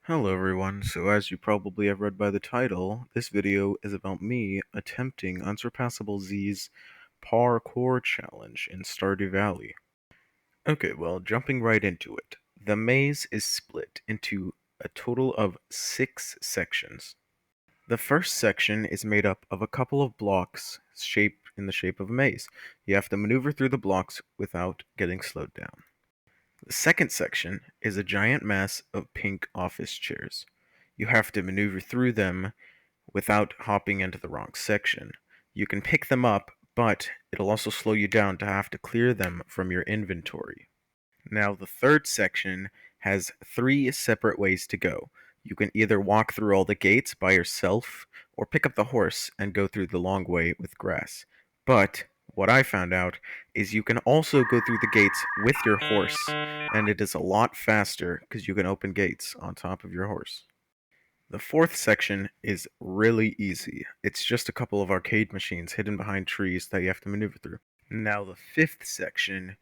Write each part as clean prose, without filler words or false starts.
Hello everyone, so as you probably have read by the title, this video is about me attempting Unsurpassable Z's ParCore challenge in Stardew Valley. Okay, well, jumping right into it. The maze is split into a total of 6 sections. The first section is made up of a couple of blocks shaped in the shape of a maze. You have to maneuver through the blocks without getting slowed down. The second section is a giant mass of pink office chairs. You have to maneuver through them without hopping into the wrong section. You can pick them up, but it'll also slow you down to have to clear them from your inventory. Now, the third section has 3 separate ways to go. You can either walk through all the gates by yourself, or pick up the horse and go through the long way with grass. But what I found out is you can also go through the gates with your horse, and it is a lot faster because you can open gates on top of your horse. The fourth section is really easy. It's just a couple of arcade machines hidden behind trees that you have to maneuver through. Now, the fifth section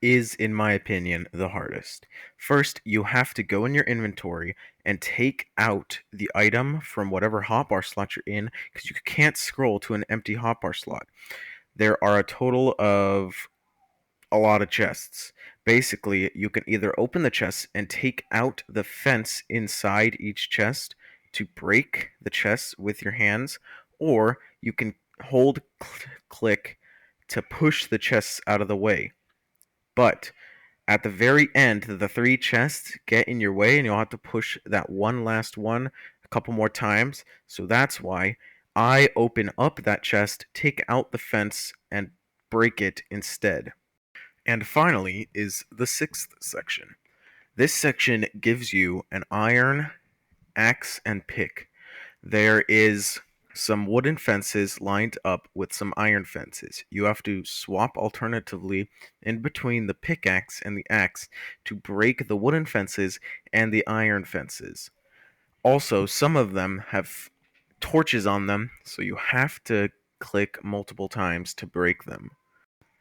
is, in my opinion, the hardest. First, you have to go in your inventory and take out the item from whatever hotbar slot you're in, because you can't scroll to an empty hotbar slot. There are a total of a lot of chests. Basically, you can either open the chests and take out the fence inside each chest to break the chests with your hands, or you can hold click to push the chests out of the way. But at the very end, the 3 chests get in your way, and you'll have to push that one last one a couple more times. So that's why I open up that chest, take out the fence, and break it instead. And finally is the 6th section. This section gives you an iron, axe, and pick. There is some wooden fences lined up with some iron fences. You have to swap alternatively in between the pickaxe and the axe to break the wooden fences and the iron fences. Also, some of them have torches on them, so you have to click multiple times to break them.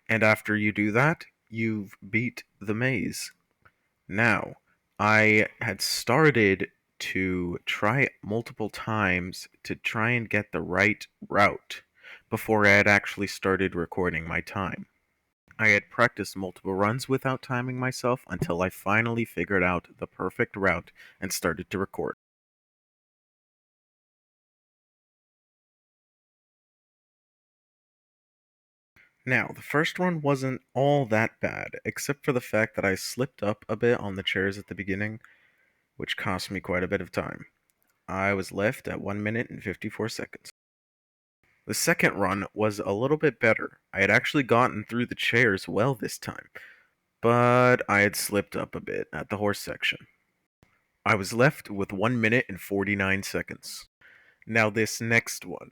And after you do that, you've beat the maze. Now, I had started to try it multiple times to try and get the right route before I had actually started recording my time. I had practiced multiple runs without timing myself until I finally figured out the perfect route and started to record. Now, the first one wasn't all that bad, except for the fact that I slipped up a bit on the chairs at the beginning, which cost me quite a bit of time. I was left at 1 minute and 54 seconds. The second run was a little bit better. I had actually gotten through the chairs well this time, but I had slipped up a bit at the horse section. I was left with 1 minute and 49 seconds. Now, this next one.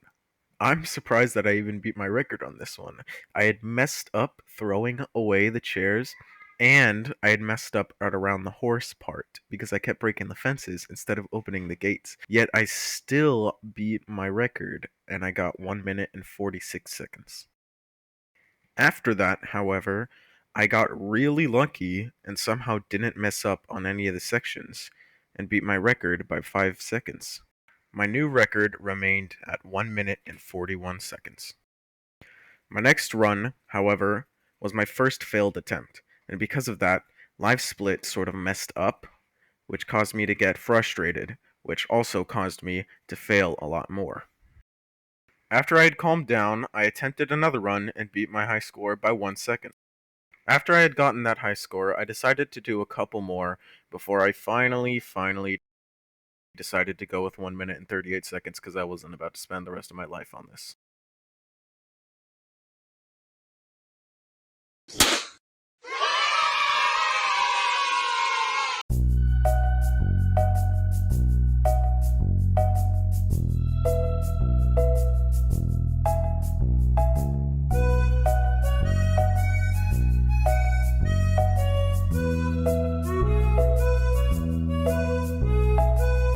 I'm surprised that I even beat my record on this one. I had messed up throwing away the chairs, and I had messed up at around the horse part because I kept breaking the fences instead of opening the gates. Yet I still beat my record, and I got 1 minute and 46 seconds. After that, however, I got really lucky and somehow didn't mess up on any of the sections and beat my record by 5 seconds. My new record remained at 1 minute and 41 seconds. My next run, however, was my first failed attempt, and because of that, Live Split sort of messed up, which caused me to get frustrated, which also caused me to fail a lot more. After I had calmed down, I attempted another run and beat my high score by 1 second. After I had gotten that high score, I decided to do a couple more before I finally decided to go with 1 minute and 38 seconds because I wasn't about to spend the rest of my life on this.